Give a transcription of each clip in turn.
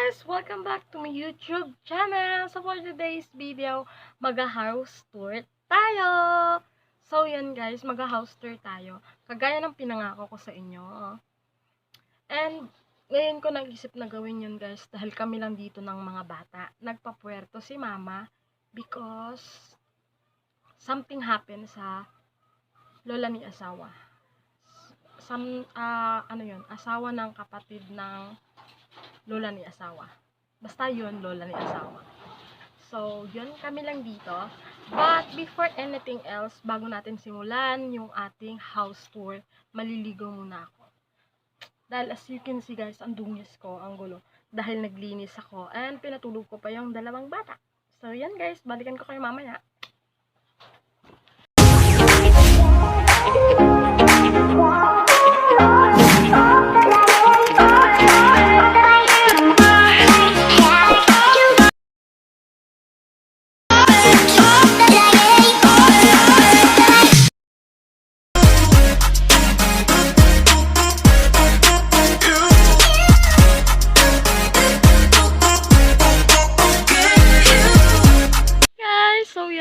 guys! Welcome back to my YouTube channel! So for today's video, mag-house tour tayo! So yan guys, mag-house tour tayo. Kagaya ng pinangako ko sa inyo. And ngayon ko nag-isip na gawin yun guys dahil kami lang dito ng mga bata. Nagpapuerto si mama because something happened sa lola ni asawa. Asawa ng kapatid ng lola ni asawa. Basta yun, lola ni asawa. So, yun, kami lang dito. But, before anything else, bago natin simulan yung ating house tour, maliligo muna ako. Dahil as you can see guys, ang dungis ko, ang gulo. Dahil naglinis ako, and pinatulog ko pa yung dalawang bata. So, yan guys, balikan ko kayo mamaya.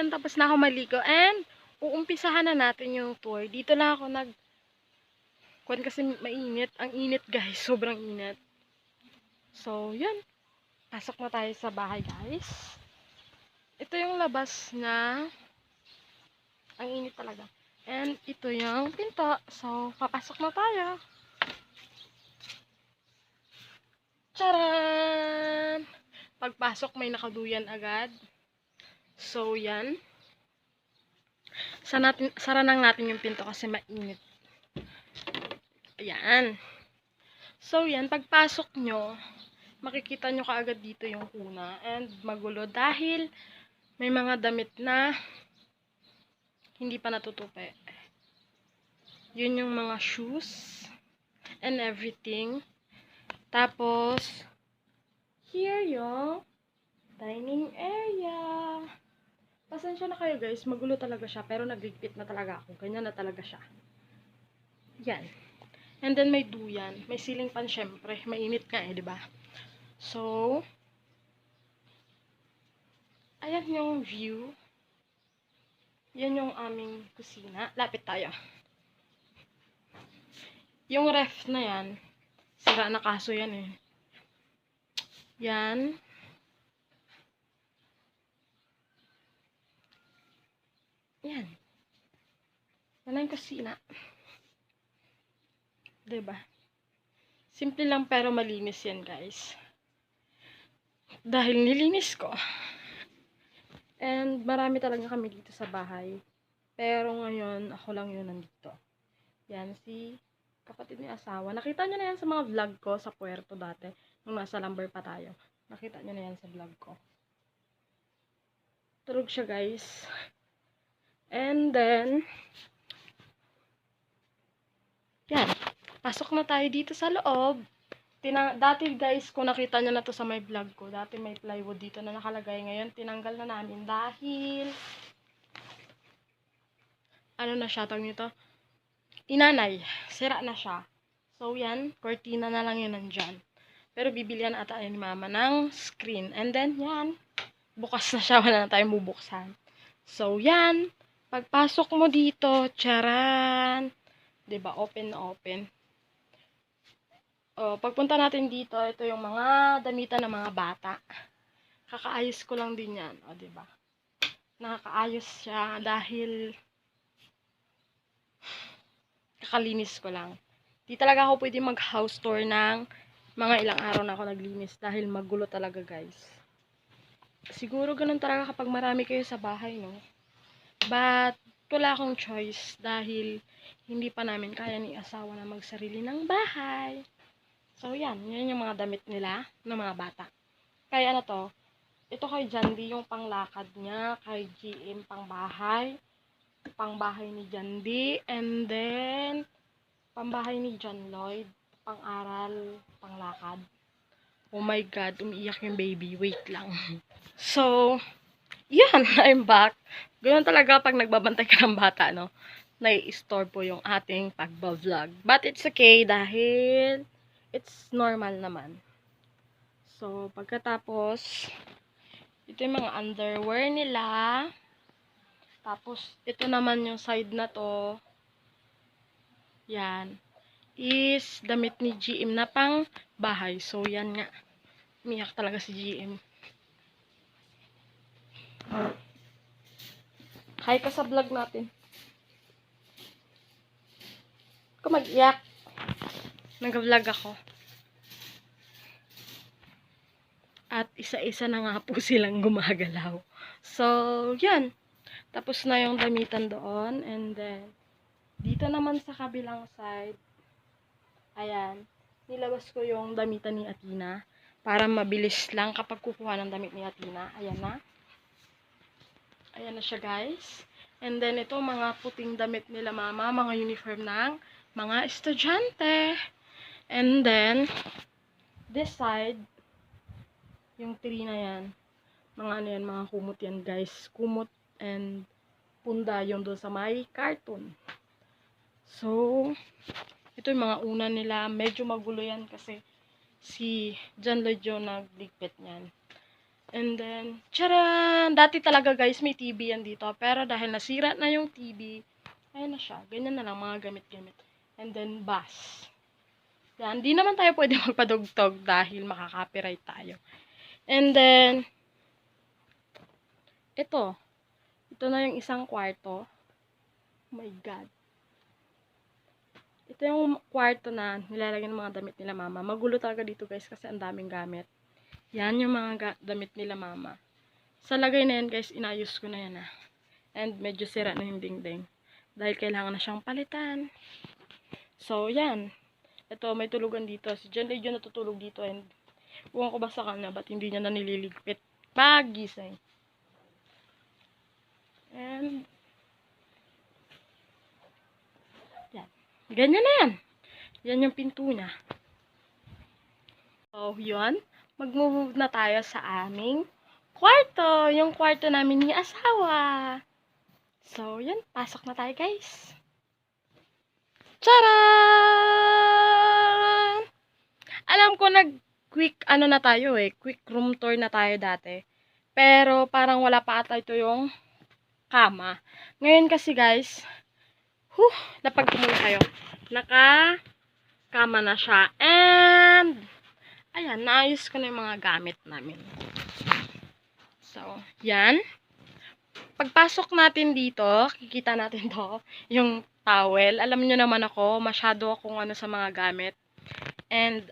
Tapos na ako maligo and uumpisahan na natin yung tour. Dito lang ako kuwan kasi mainit. Ang init guys, sobrang init. So, yun. Pasok na tayo sa bahay guys. Ito yung labas na ang init talaga. And ito yung pinto. So, papasok na tayo. Charan! Pagpasok may nakaduyan agad. So, yan. Sara lang natin yung pinto kasi mainit. Ayan. So, yan. Pagpasok nyo, makikita nyo kaagad dito yung kuna. And magulo dahil may mga damit na hindi pa natutupi. Yun yung mga shoes and everything. Tapos, here yung dining area. Pasensya na kayo guys, magulo talaga siya, pero nagligpit na talaga ako. Ganyan na talaga siya. Yan. And then may duyan. May ceiling fan syempre. Mainit nga eh, di ba? So, ayan yung view. Yan yung aming kusina. Lapit tayo. Yung ref na yan, sira na kaso yan eh. Yan. Yan. Yan ang kusina. Diba? Simple lang pero malinis yan guys. Dahil nilinis ko. And marami talaga kami dito sa bahay. Pero ngayon, ako lang yun nandito. Yan, si kapatid ni asawa. Nakita nyo na yan sa mga vlog ko sa Puerto dati. Nung nasa lumber pa tayo. Nakita nyo na yan sa vlog ko. Tulog siya guys. And then, yan. Pasok na tayo dito sa loob. Dati guys, kung nakita nyo na to sa my vlog ko, dati may plywood dito na nakalagay. Ngayon, tinanggal na namin dahil ano na siya, tawag nito? Inanay. Sira na siya. So, yan. Cortina na lang yun nandyan. Pero bibilihan ata ni mama ng screen. And then, yan. Bukas na siya. Wala na tayong bubuksan. So, yan. Pagpasok mo dito, charan. Diba? Open na open. Pagpunta natin dito, ito yung mga damitan ng mga bata. Kakaayos ko lang din yan. Diba? Nakakaayos siya dahil kakalinis ko lang. Di talaga ako pwede mag-house tour ng mga ilang araw na ako naglinis dahil magulo talaga guys. Siguro ganun talaga kapag marami kayo sa bahay, no? But, wala akong choice dahil hindi pa namin kaya ni asawa na magsarili ng bahay. So, yan. Yan yung mga damit nila ng mga bata. Kaya ano to, ito kay Jandy yung panglakad niya, kay GM pangbahay ni Jandy, and then pambahay ni John Lloyd, pang-aral, panglakad. Oh my God, umiiyak yung baby. Wait lang. So, yan, I'm back. Ganun talaga pag nagbabantay ka ng bata, no? Nai-store po yung ating pagba-vlog. But it's okay dahil it's normal naman. So, pagkatapos, ito yung mga underwear nila. Tapos, ito naman yung side na to. Yan. Is damit ni GM na pang bahay. So, yan nga. Umiyak talaga si GM. Hi ka sa vlog natin. Kung mag-iyak. Nag-vlog ako. At isa-isa na nga po silang gumagalaw. So, yan. Tapos na yung damitan doon. And then, dito naman sa kabilang side, ayan, nilabas ko yung damitan ni Athena para mabilis lang kapag kukuha ng damit ni Athena. Ayan na. Ayan na siya, guys. And then, ito, mga puting damit nila mama, mga uniform ng mga estudyante. And then, this side, yung tree na yan, mga ano yan, mga kumot yan, guys. Kumot and punda yung doon sa may cartoon. So, ito yung mga una nila. Medyo magulo yan kasi si John Lloyd yung nagligpit niyan. And then, charan! Dati talaga guys, may TV yan dito. Pero dahil nasira na yung TV, ayun na siya. Ganyan na lang mga gamit-gamit. And then, bus. Yan, di naman tayo pwede magpadugtog dahil makaka-copyright tayo. And then, ito. Ito na yung isang kwarto. Oh my God. Ito yung kwarto na nilalagyan ng mga damit nila mama. Magulo talaga dito guys kasi ang daming gamit. Yan yung mga damit nila mama. Sa lagay na yan guys, inayos ko na yan ah. And medyo sira na yung dingding. Dahil kailangan na siyang palitan. So yan. Ito may tulugan dito. Si John Lloyd yung natutulog dito and huwag ko ba sa kanya ba't hindi niya na nililigpit pagising. And yan. Ganyan na yan. Yan yung pinto niya. So yun. Mag-move na tayo sa aming kwarto. Yung kwarto namin ni asawa. So yan. Pasok na tayo guys. Charan! Alam ko nag-quick ano na tayo quick room tour na tayo dati. Pero parang wala pa ata ito yung kama. Ngayon kasi guys, napag tumula kayo. Naka-kama na siya. And, ayan, naayos ko na yung mga gamit namin. So, yan. Pagpasok natin dito, kikita natin to, yung towel. Alam nyo naman ako, masyado akong ano sa mga gamit. And,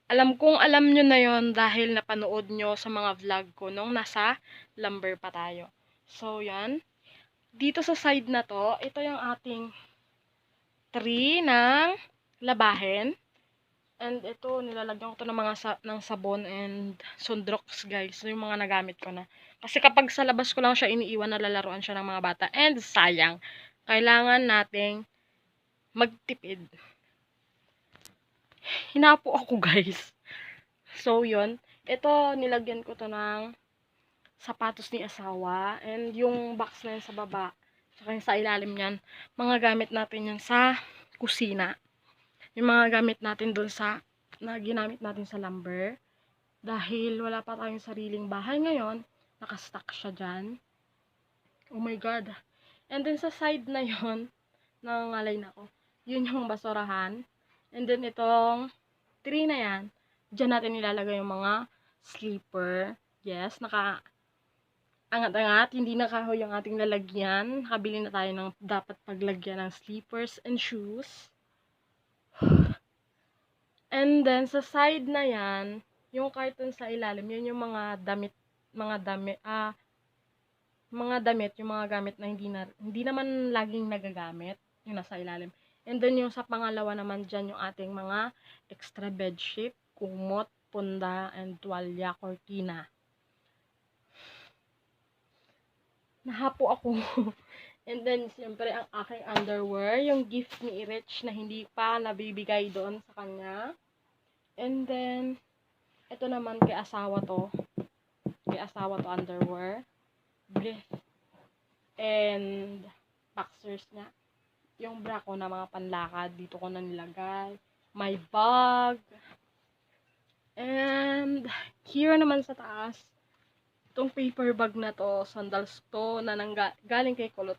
alam nyo na yon dahil napanood nyo sa mga vlog ko nung nasa lumber pa tayo. So, yan. Dito sa side na to, ito yung ating tree ng labahin. And ito, nilalagyan ko to ng mga ng sabon and sundrox, guys. So, yung mga nagamit ko na. Kasi kapag sa labas ko lang siya iniiwan, nalalaruan siya ng mga bata. And sayang, kailangan nating magtipid. Hinapo ako, guys. So, yun. Ito, nilagyan ko to ng sapatos ni asawa. And yung box na yun sa baba, saka yung sa ilalim yan, mga gamit natin yan sa kusina. Yung mga gamit natin doon sa, na ginamit natin sa lumber. Dahil wala pa tayong sariling bahay ngayon, nakastock siya dyan. Oh my God. And then sa side na yon, nangangalay na ako. Yun yung basurahan. And then itong tree na yan, dyan natin nilalagay yung mga sleeper. Yes, angat-angat, hindi nakahoy yung ating lalagyan. Nakabili na tayo ng dapat paglagyan ng sleepers and shoes. And then, sa side na yan, yung carton sa ilalim, yun yung mga damit, yung mga gamit na hindi naman laging nagagamit, yung nasa ilalim. And then, yung sa pangalawa naman dyan, yung ating mga extra bedsheet, kumot, punda, and tuwalya, cortina. Nahapo ako. And then, siyempre, ang aking underwear, yung gift ni Rich na hindi pa nabibigay doon sa kanya. And then, ito naman kay asawa to. Kay asawa to underwear. Brief. And, boxers niya. Yung bra ko na mga panlakad, dito ko na nilagay. My bag. And here naman sa taas, itong paper bag na to, sandals to na galing kay Kulot.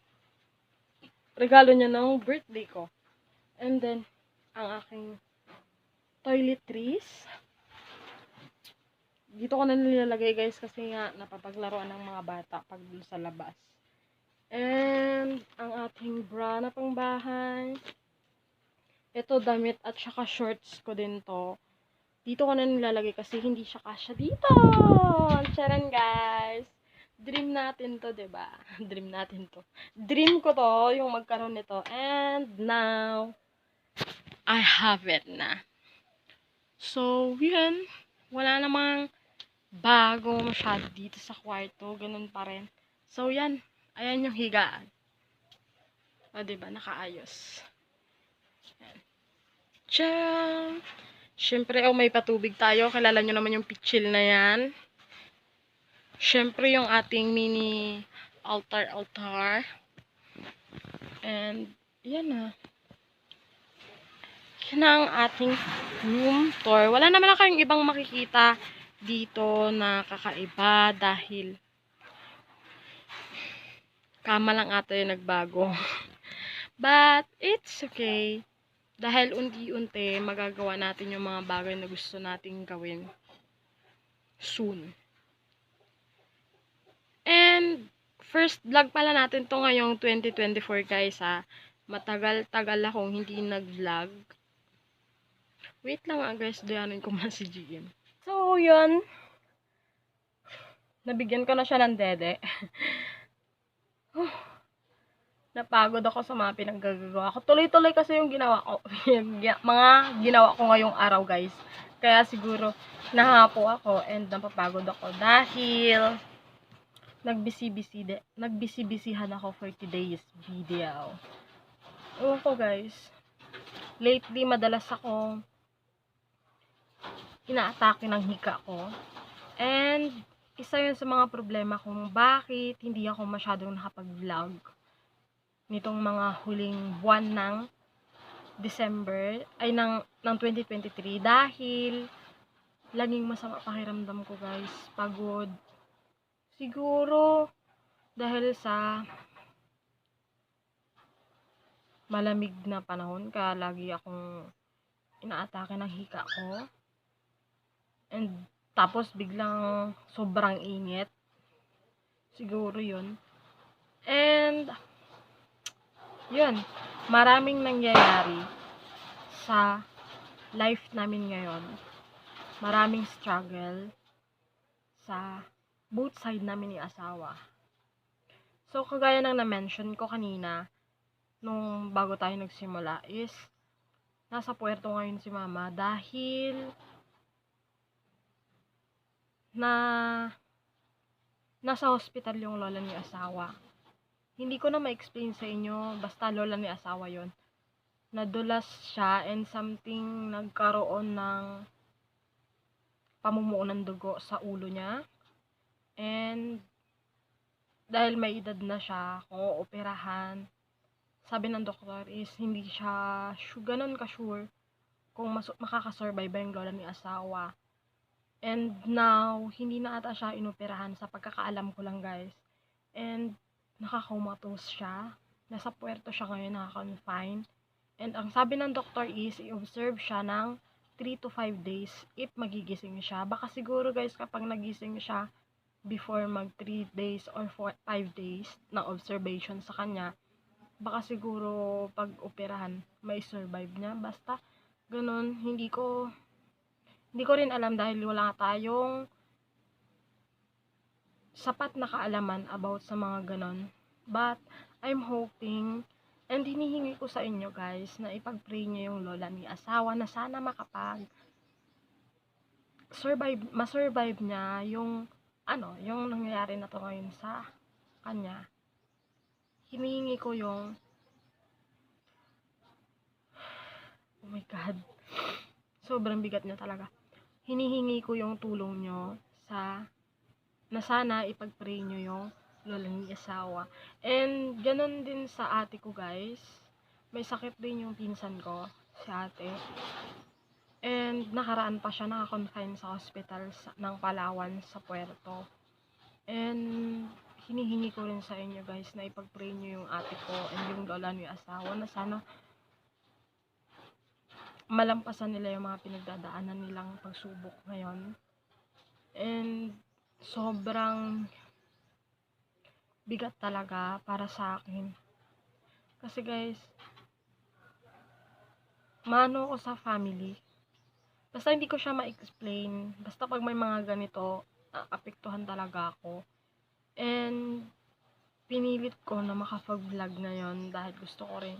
Regalo niya ng birthday ko. And then, ang aking toiletries. Dito ko na nilalagay guys kasi nga napapaglaruan ng mga bata pag sa labas. And ang ating bra na pangbahay. Ito damit at saka shorts ko din to. Dito ko na nilalagay kasi hindi siya kasya dito. Charan guys. Dream natin to, 'di ba? Dream natin to. Dream ko to yung magkaroon nito. And now I have it na. So, yun. Wala namang bago masyado dito sa kwarto. Ganun pa rin. So, yan. Ayan yung higaan. O, diba? Nakaayos. Yan. Tiyang! Siyempre, may patubig tayo. Kilala nyo naman yung pitchil na yan. Siyempre, yung ating mini altar. And, yan na. Yan ang ating room tour. Wala naman na kayong ibang makikita dito na kakaiba dahil kama lang ata yung nagbago. But, it's okay. Dahil unti-unti, magagawa natin yung mga bagay na gusto nating gawin soon. And, first vlog pala natin to ngayong 2024 guys ha. Matagal-tagal akong hindi nag-vlog. Wait lang guys, dayanin ko man si GM. So, yun. Nabigyan ko na siya ng dede. Napagod ako sa mga pinaggagawa ko. Tuloy-tuloy kasi yung ginawa ko. Mga ginawa ko ngayong araw guys. Kaya siguro nahapo ako and napapagod ako dahil nagbisi-bisihan ako for today's video. Ewan ko guys. Lately, madalas akong inaatake ng hika ko. And, isa yun sa mga problema kung bakit hindi ako masyadong nakapag-vlog nitong mga huling buwan ng December, ng 2023 dahil laging masama pakiramdam ko guys. Pagod. Siguro, dahil sa malamig na panahon, kaya lagi akong inaatake ng hika ko. And, tapos biglang sobrang init. Siguro yun. And, yun. Maraming nangyayari sa life namin ngayon. Maraming struggle sa both side namin ni asawa. So, kagaya ng na-mention ko kanina, nung bago tayo nagsimula, is nasa puerto ngayon si mama dahil nasa hospital yung lola ni asawa. Hindi ko na ma-explain sa inyo, basta lola ni asawa yon. Nadulas siya and something nagkaroon ng pamumuo ng dugo sa ulo niya. And dahil may edad na siya, kung ooperahan, sabi ng doktor is hindi siya ganun ka-sure kung makakasurvive yung lola ni asawa. And now, hindi na ata siya inoperahan sa pagkakaalam ko lang guys. And nakaka-comatose siya. Nasa puerto siya ngayon, naka-confine. And ang sabi ng doktor is, i-observe siya ng 3 to 5 days if magigising siya. Baka siguro guys, kapag nagising siya before mag 3 days or 5 days na observation sa kanya, baka siguro pag operahan, may survive niya. Basta, ganun, hindi ko rin alam dahil wala tayong sapat na kaalaman about sa mga ganon. But, I'm hoping, and hinihingi ko sa inyo guys, na ipag-pray nyo yung lola ni asawa na sana masurvive niya yung, yung nangyayari na to ngayon sa kanya. Hinihingi ko yung, oh my God, sobrang bigat niya talaga. Hinihingi ko yung tulong nyo na sana ipag-pray nyo yung lola ni asawa. And ganon din sa ate ko guys. May sakit din yung pinsan ko, si ate. And nakaraan pa siya naka-confine sa hospital ng Palawan sa Puerto. And hinihingi ko rin sa inyo guys na ipag-pray nyo yung ate ko and yung lola niyo asawa na sana malampasan nila yung mga pinagdadaanan nilang pagsubok ngayon. And sobrang bigat talaga para sa akin. Kasi guys, mano ko sa family. Basta hindi ko siya ma-explain. Basta pag may mga ganito, apektuhan talaga ako. And pinilit ko na makapag-vlog ngayon dahil gusto ko rin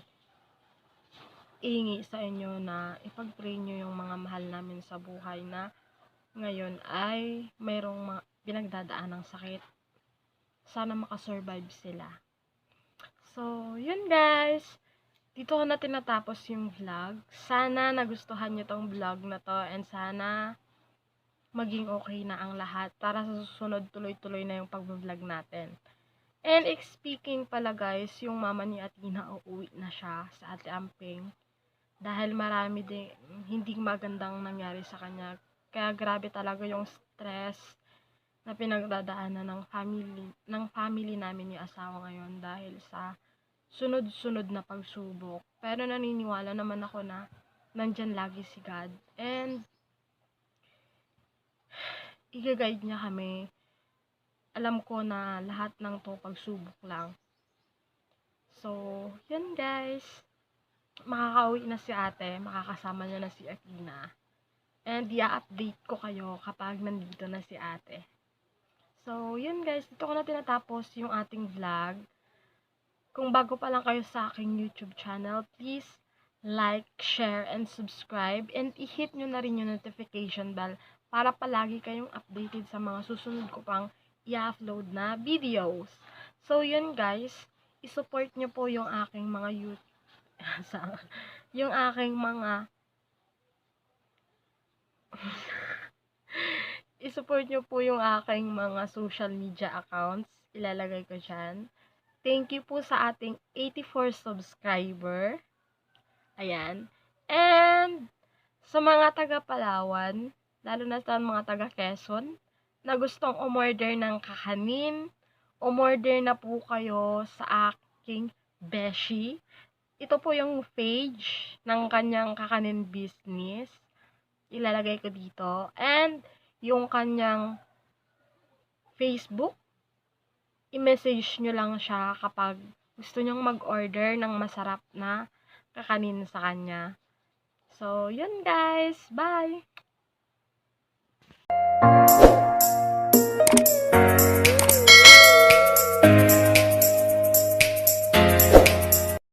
ihingi sa inyo na ipag-pray nyo yung mga mahal namin sa buhay na ngayon ay mayroong pinagdadaan ng sakit. Sana makasurvive sila. So, yun guys. Dito ko na tinatapos yung vlog. Sana nagustuhan nyo tong vlog na to and sana maging okay na ang lahat para sa susunod tuloy-tuloy na yung pag-vlog natin. And speaking pala guys, yung mama ni Athena uuwi na siya sa Ate Amping dahil marami din hindi magandang nangyari sa kanya. Kaya grabe talaga yung stress na pinagdadaanan ng family namin yung asawa ngayon dahil sa sunod-sunod na pagsubok. Pero naniniwala naman ako na nandyan lagi si God and i-guide niya kami. Alam ko na lahat ng to pagsubok lang. So, yun guys. Makakauwi na si ate, makakasama niya na si Athena. And i-update ko kayo kapag nandito na si ate. So, yun guys, dito ko na tinatapos yung ating vlog. Kung bago pa lang kayo sa aking YouTube channel, please like, share, and subscribe. And i-hit nyo na rin yung notification bell para palagi kayong updated sa mga susunod ko pang i-upload na videos. So, yun guys, i-support nyo po yung aking mga yung aking mga i-support nyo po yung aking mga social media accounts. Ilalagay ko dyan. Thank you po sa ating 84 subscriber. Ayan. And sa mga taga Palawan, lalo na sa mga taga Quezon, na gustong umorder ng kakanin, umorder na po kayo sa aking Beshi. Ito po yung page ng kanyang kakanin business. Ilalagay ko dito. And yung kanyang Facebook, i-message nyo lang siya kapag gusto nyong mag-order ng masarap na kakanin sa kanya. So, yun guys. Bye!